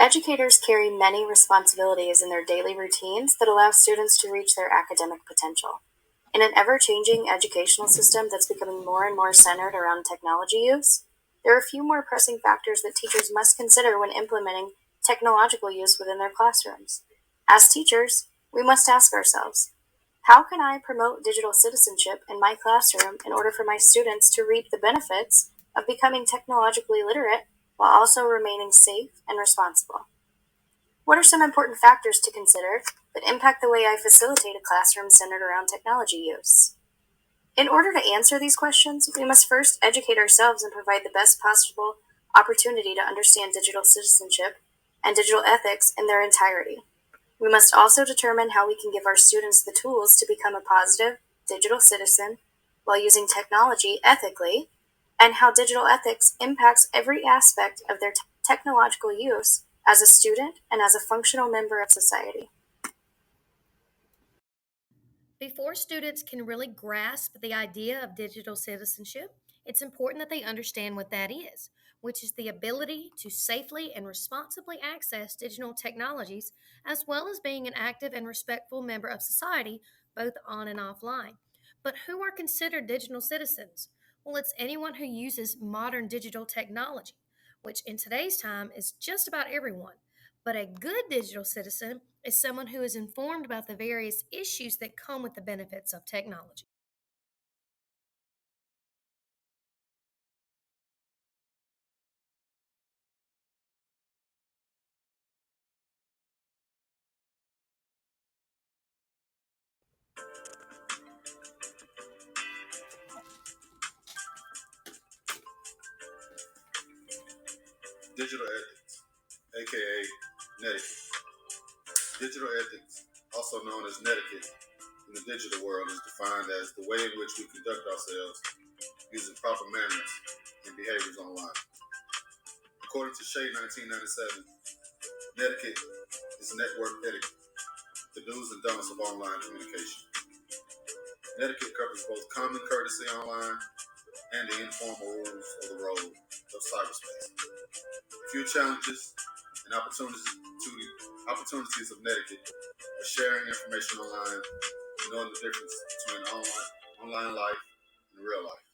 Educators carry many responsibilities in their daily routines that allow students to reach their academic potential. In an ever-changing educational system that's becoming more and more centered around technology use, there are a few more pressing factors that teachers must consider when implementing technological use within their classrooms. As teachers, we must ask ourselves, how can I promote digital citizenship in my classroom in order for my students to reap the benefits of becoming technologically literate while also remaining safe and responsible? What are some important factors to consider that impact the way I facilitate a classroom centered around technology use? In order to answer these questions, we must first educate ourselves and provide the best possible opportunity to understand digital citizenship and digital ethics in their entirety. We must also determine how we can give our students the tools to become a positive digital citizen while using technology ethically, and how digital ethics impacts every aspect of their technological use as a student and as a functional member of society. Before students can really grasp the idea of digital citizenship, it's important that they understand what that is, which is the ability to safely and responsibly access digital technologies, as well as being an active and respectful member of society, both on and offline. But who are considered digital citizens? Well, it's anyone who uses modern digital technology, which in today's time is just about everyone. But a good digital citizen is someone who is informed about the various issues that come with the benefits of technology. Digital ethics, aka netiquette. Digital ethics, also known as netiquette in the digital world, is defined as the way in which we conduct ourselves using proper manners and behaviors online. According to Shea 1997, netiquette is network etiquette, the do's and don'ts of online communication. Netiquette covers both common courtesy online and the informal rules of the road of cyberspace. A few challenges and opportunities of netiquette are sharing information online and knowing the difference between online life and real life.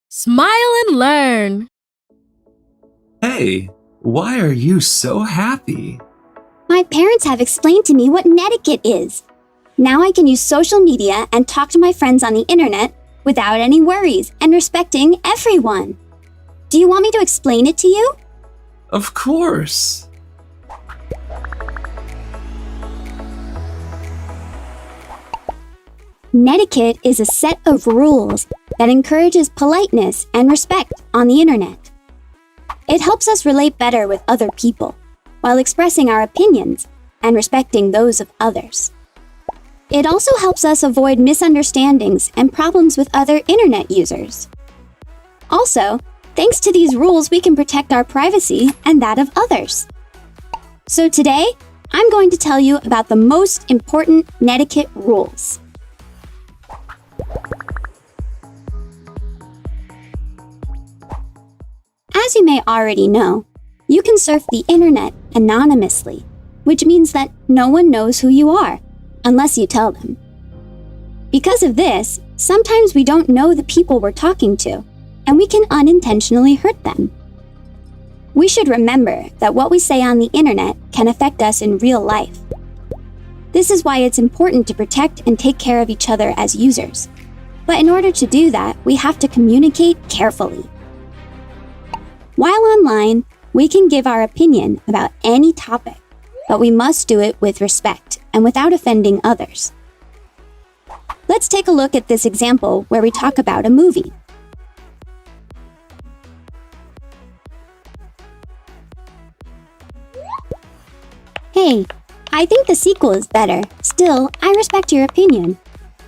Smile and learn. Hey, why are you so happy? My parents have explained to me what netiquette is. Now I can use social media and talk to my friends on the internet without any worries and respecting everyone. Do you want me to explain it to you? Of course. Netiquette is a set of rules that encourages politeness and respect on the internet. It helps us relate better with other people while expressing our opinions and respecting those of others. It also helps us avoid misunderstandings and problems with other internet users. Also, thanks to these rules, we can protect our privacy and that of others. So today, I'm going to tell you about the most important netiquette rules. As you may already know, you can surf the internet anonymously, which means that no one knows who you are, unless you tell them. Because of this, sometimes we don't know the people we're talking to, and we can unintentionally hurt them. We should remember that what we say on the internet can affect us in real life. This is why it's important to protect and take care of each other as users. But in order to do that, we have to communicate carefully. While online, we can give our opinion about any topic, but we must do it with respect and without offending others. Let's take a look at this example where we talk about a movie. Hey, I think the sequel is better. Still, I respect your opinion.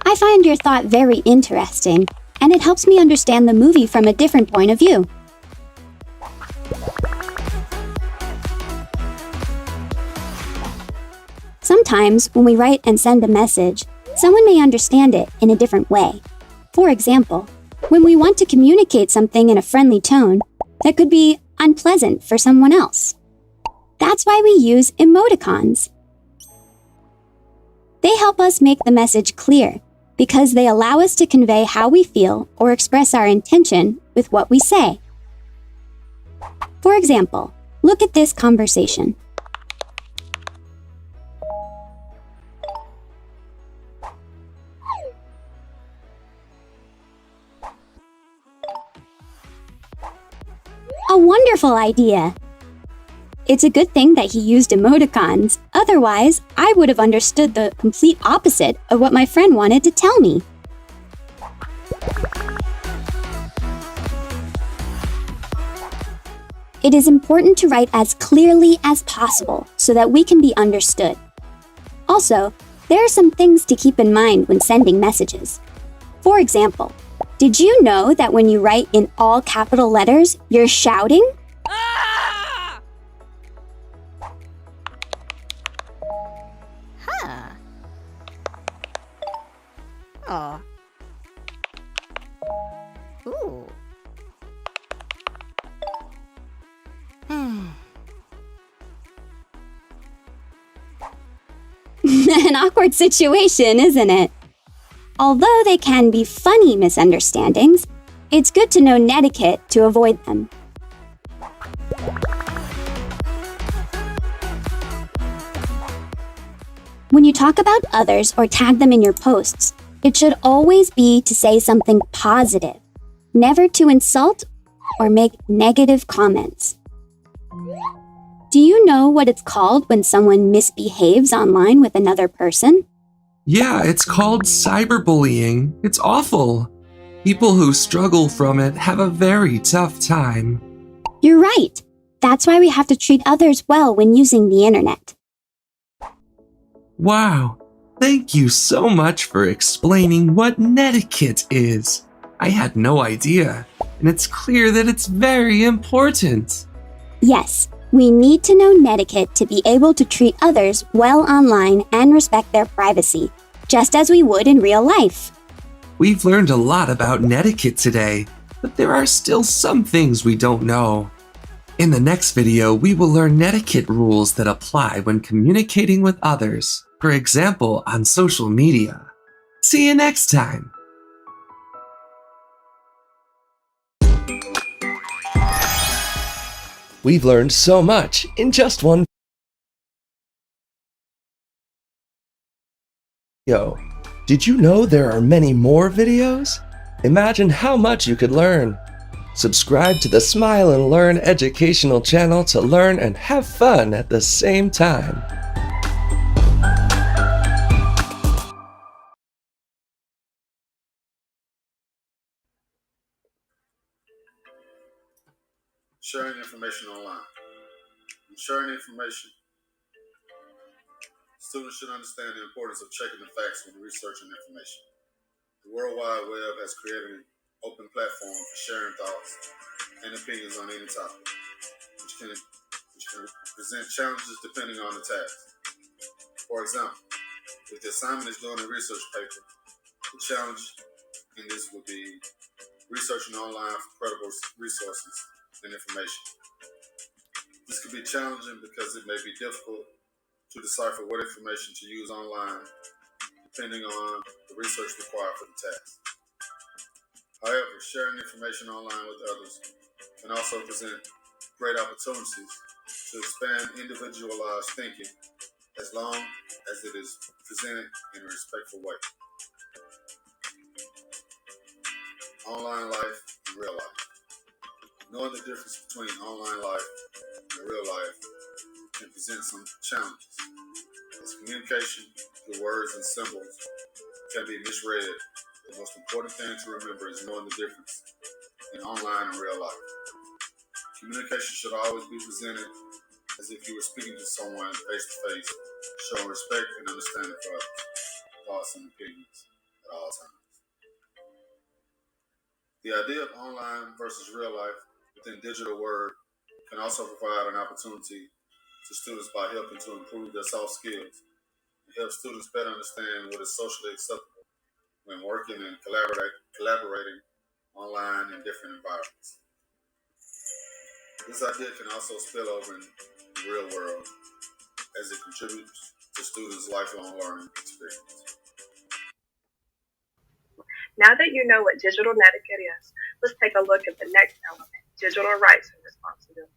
I find your thought very interesting, and it helps me understand the movie from a different point of view. Sometimes, when we write and send a message, someone may understand it in a different way. For example, when we want to communicate something in a friendly tone that could be unpleasant for someone else. That's why we use emoticons. They help us make the message clear because they allow us to convey how we feel or express our intention with what we say. For example, look at this conversation. A wonderful idea! It's a good thing that he used emoticons. Otherwise, I would have understood the complete opposite of what my friend wanted to tell me. It is important to write as clearly as possible so that we can be understood. Also, there are some things to keep in mind when sending messages. For example, did you know that when you write in all capital letters, you're shouting? Oh. Ooh. An awkward situation, isn't it? Although they can be funny misunderstandings, it's good to know netiquette to avoid them. When you talk about others or tag them in your posts, it should always be to say something positive, never to insult or make negative comments. Do you know what it's called when someone misbehaves online with another person? Yeah, it's called cyberbullying. It's awful. People who struggle from it have a very tough time. You're right. That's why we have to treat others well when using the internet. Wow. Thank you so much for explaining what netiquette is. I had no idea, and it's clear that it's very important. Yes, we need to know netiquette to be able to treat others well online and respect their privacy, just as we would in real life. We've learned a lot about netiquette today, but there are still some things we don't know. In the next video, we will learn netiquette rules that apply when communicating with others, for example, on social media. See you next time! We've learned so much in just one video. Did you know there are many more videos? Imagine how much you could learn. Subscribe to the Smile and Learn educational channel to learn and have fun at the same time. Sharing information online. When sharing information, students should understand the importance of checking the facts when researching information. The World Wide Web has created an open platform for sharing thoughts and opinions on any topic, which can present challenges depending on the task. For example, if the assignment is doing a research paper, the challenge in this would be researching online for credible resources and information. This could be challenging because it may be difficult to decipher what information to use online depending on the research required for the task. However, sharing information online with others can also present great opportunities to expand individualized thinking as long as it is presented in a respectful way. Online life and real life. Knowing the difference between online life and real life can present some challenges, as communication through words and symbols can be misread. The most important thing to remember is knowing the difference in online and real life. Communication should always be presented as if you were speaking to someone face to face, showing respect and understanding for others' thoughts and opinions at all times. The idea of online versus real life within digital world can also provide an opportunity to students by helping to improve their soft skills and help students better understand what is socially acceptable when working and collaborating online in different environments. This idea can also spill over in the real world as it contributes to students' lifelong learning experience. Now that you know what digital netiquette is, let's take a look at the next element, digital rights and responsibilities.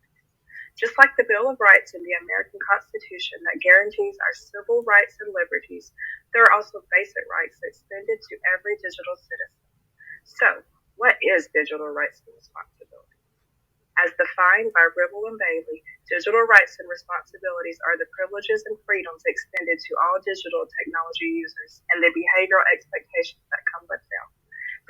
Just like the Bill of Rights in the American Constitution that guarantees our civil rights and liberties, there are also basic rights extended to every digital citizen. So, what is digital rights and responsibilities? As defined by Ribble and Bailey, digital rights and responsibilities are the privileges and freedoms extended to all digital technology users and the behavioral expectations that come with them.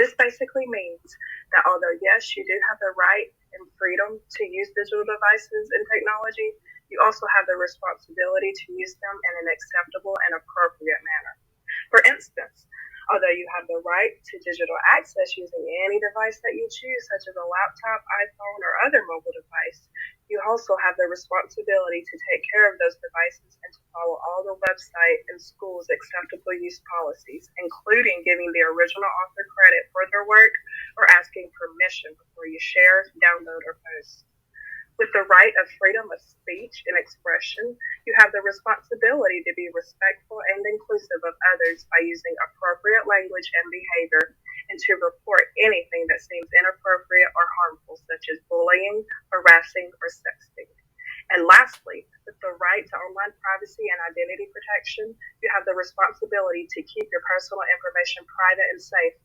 This basically means that although, yes, you do have the right and freedom to use digital devices and technology, you also have the responsibility to use them in an acceptable and appropriate manner. For instance, although you have the right to digital access using any device that you choose, such as a laptop, iPhone, or other mobile device, you also have the responsibility to take care of those devices and to follow all the website and school's acceptable use policies, including giving the original author credit for their work or asking permission before you share, download, or post. With the right of freedom of speech and expression, you have the responsibility to be respectful and inclusive of others by using appropriate language and behavior, and to report anything that seems inappropriate or harmful, such as bullying, harassing, or sexting. And lastly, with the right to online privacy and identity protection, you have the responsibility to keep your personal information private and safe.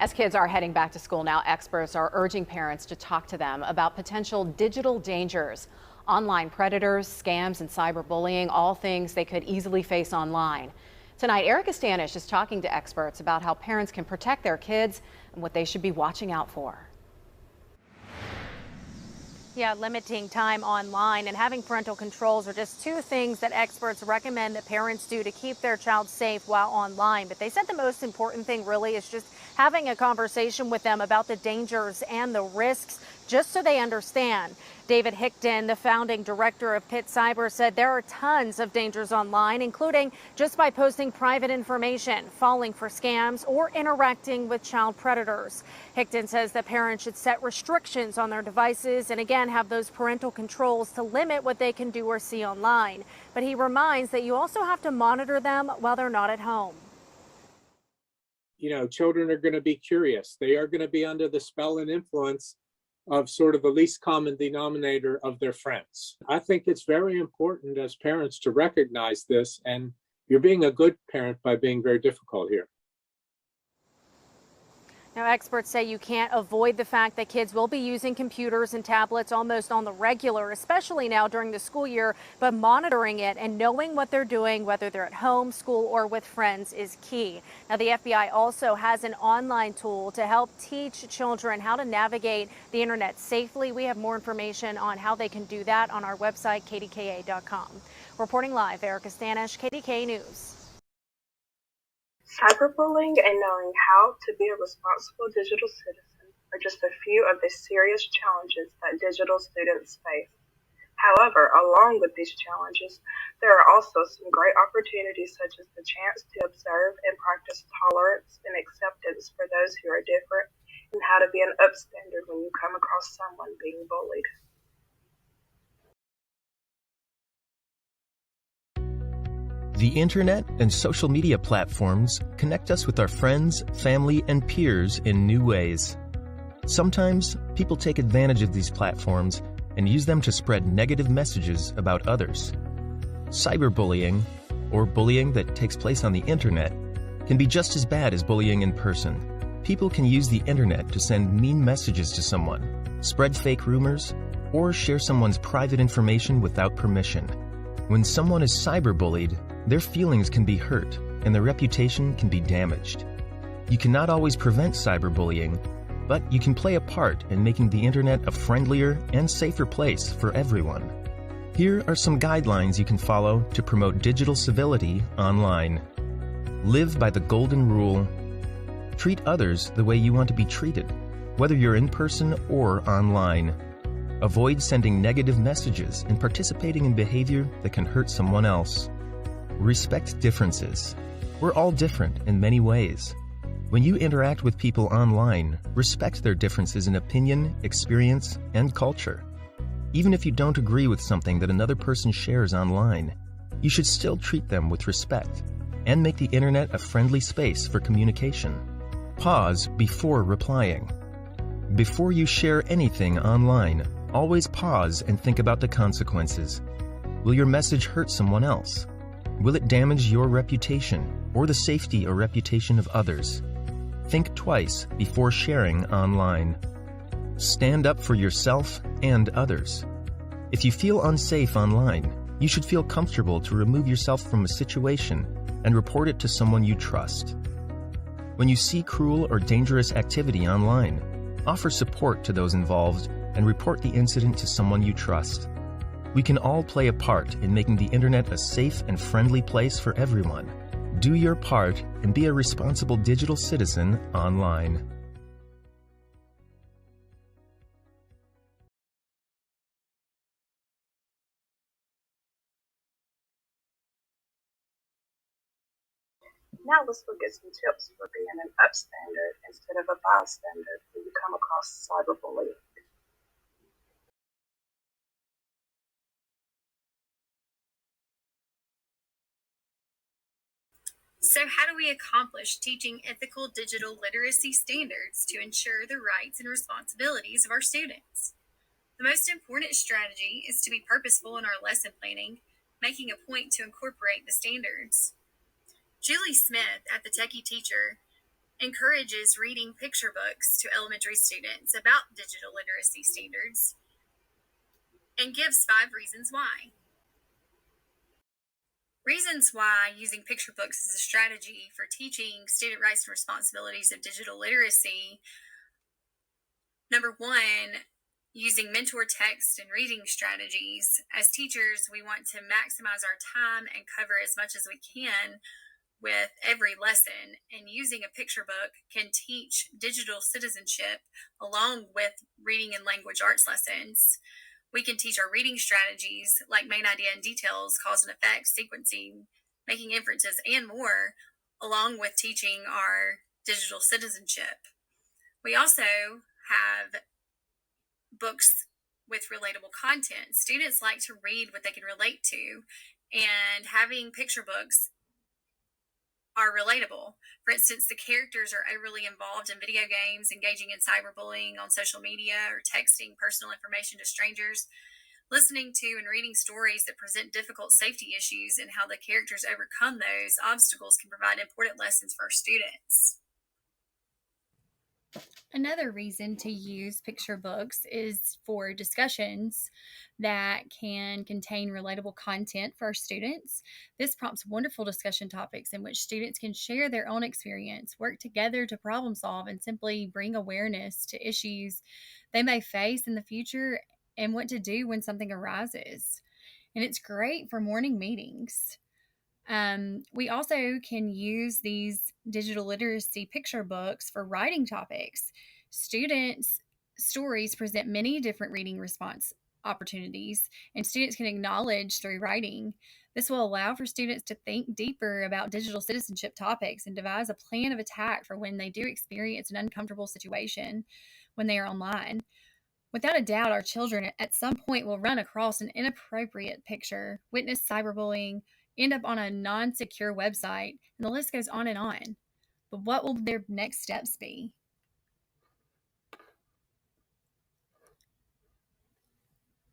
As kids are heading back to school now, experts are urging parents to talk to them about potential digital dangers. Online predators, scams, and cyberbullying, all things they could easily face online. Tonight, Erica Stanish is talking to experts about how parents can protect their kids and what they should be watching out for. Yeah, limiting time online and having parental controls are just two things that experts recommend that parents do to keep their child safe while online. But they said the most important thing really is just having a conversation with them about the dangers and the risks, just so they understand. David Hickton, the founding director of Pitt Cyber, said there are tons of dangers online, including just by posting private information, falling for scams, or interacting with child predators. Hickton says that parents should set restrictions on their devices and again have those parental controls to limit what they can do or see online. But he reminds that you also have to monitor them while they're not at home. You know, children are going to be curious. They are going to be under the spell and influence of sort of the least common denominator of their friends. I think it's very important as parents to recognize this, and you're being a good parent by being very difficult here. Now, experts say you can't avoid the fact that kids will be using computers and tablets almost on the regular, especially now during the school year, but monitoring it and knowing what they're doing, whether they're at home, school, or with friends, is key. Now, the FBI also has an online tool to help teach children how to navigate the internet safely. We have more information on how they can do that on our website, kdka.com. Reporting live, Erica Stanish, KDKA News. Cyberbullying and knowing how to be a responsible digital citizen are just a few of the serious challenges that digital students face. However, along with these challenges, there are also some great opportunities, such as the chance to observe and practice tolerance and acceptance for those who are different, and how to be an upstander when you come across someone being bullied. The internet and social media platforms connect us with our friends, family, and peers in new ways. Sometimes people take advantage of these platforms and use them to spread negative messages about others. Cyberbullying, or bullying that takes place on the internet, can be just as bad as bullying in person. People can use the internet to send mean messages to someone, spread fake rumors, or share someone's private information without permission. When someone is cyberbullied, their feelings can be hurt and their reputation can be damaged. You cannot always prevent cyberbullying, but you can play a part in making the internet a friendlier and safer place for everyone. Here are some guidelines you can follow to promote digital civility online. Live by the golden rule. Treat others the way you want to be treated, whether you're in person or online. Avoid sending negative messages and participating in behavior that can hurt someone else. Respect differences. We're all different in many ways. When you interact with people online, respect their differences in opinion, experience, and culture. Even if you don't agree with something that another person shares online, you should still treat them with respect and make the internet a friendly space for communication. Pause before replying. Before you share anything online, always pause and think about the consequences. Will your message hurt someone else? Will it damage your reputation or the safety or reputation of others? Think twice before sharing online. Stand up for yourself and others. If you feel unsafe online, you should feel comfortable to remove yourself from a situation and report it to someone you trust. When you see cruel or dangerous activity online, offer support to those involved and report the incident to someone you trust. We can all play a part in making the internet a safe and friendly place for everyone. Do your part and be a responsible digital citizen online. Now let's look at some tips for being an upstander instead of a bystander when you come across cyberbullying. So, how do we accomplish teaching ethical digital literacy standards to ensure the rights and responsibilities of our students? The most important strategy is to be purposeful in our lesson planning, making a point to incorporate the standards. Julie Smith at the Techie Teacher encourages reading picture books to elementary students about digital literacy standards and gives 5 reasons why. Reasons why using picture books is a strategy for teaching student rights and responsibilities of digital literacy. Number 1, using mentor text and reading strategies. As teachers, we want to maximize our time and cover as much as we can with every lesson, and using a picture book can teach digital citizenship along with reading and language arts lessons. We can teach our reading strategies like main idea and details, cause and effect, sequencing, making inferences, and more, along with teaching our digital citizenship. We also have books with relatable content. Students like to read what they can relate to, and having picture books are relatable. For instance, the characters are overly involved in video games, engaging in cyberbullying on social media, or texting personal information to strangers. Listening to and reading stories that present difficult safety issues and how the characters overcome those obstacles can provide important lessons for our students. Another reason to use picture books is for discussions that can contain relatable content for our students. This prompts wonderful discussion topics in which students can share their own experience, work together to problem solve, and simply bring awareness to issues they may face in the future and what to do when something arises. And it's great for morning meetings. We also can use these digital literacy picture books for writing topics. Students' stories present many different reading response opportunities, and students can acknowledge through writing. This will allow for students to think deeper about digital citizenship topics and devise a plan of attack for when they do experience an uncomfortable situation when they are online. Without a doubt, our children at some point will run across an inappropriate picture, witness cyberbullying, end up on a non-secure website, and the list goes on and on. But what will their next steps be?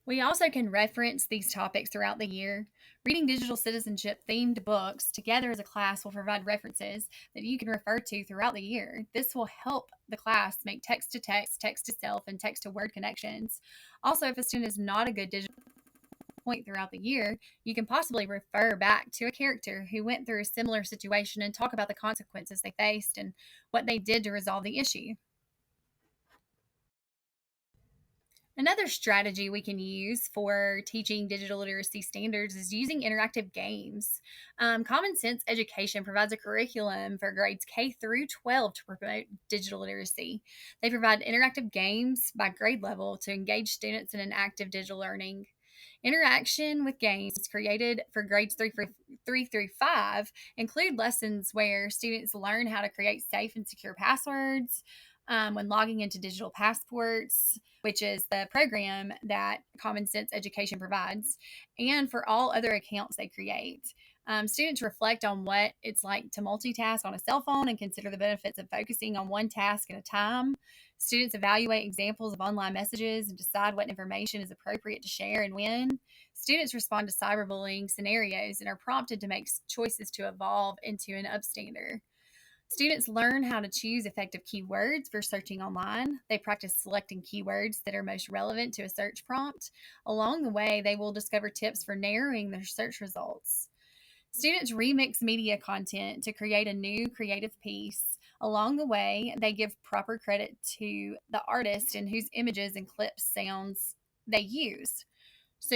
We also can reference these topics throughout the year. Reading digital citizenship themed books together as a class will provide references that you can refer to throughout the year. This will help the class make text to text, text to self, and text to word connections. Also, if a student is not a good digital point throughout the year, you can possibly refer back to a character who went through a similar situation and talk about the consequences they faced and what they did to resolve the issue. Another strategy we can use for teaching digital literacy standards is using interactive games. Common Sense Education provides a curriculum for grades K through 12 to promote digital literacy. They provide interactive games by grade level to engage students in an active digital learning. Interaction with games created for grades 3 through 5 include lessons where students learn how to create safe and secure passwords when logging into Digital Passports, which is the program that Common Sense Education provides, and for all other accounts they create. Students reflect on what it's like to multitask on a cell phone and consider the benefits of focusing on one task at a time. Students evaluate examples of online messages and decide what information is appropriate to share and when. Students respond to cyberbullying scenarios and are prompted to make choices to evolve into an upstander. Students learn how to choose effective keywords for searching online. They practice selecting keywords that are most relevant to a search prompt. Along the way, they will discover tips for narrowing their search results. Students remix media content to create a new creative piece. Along the way, they give proper credit to the artist and whose images and clips sounds they use. So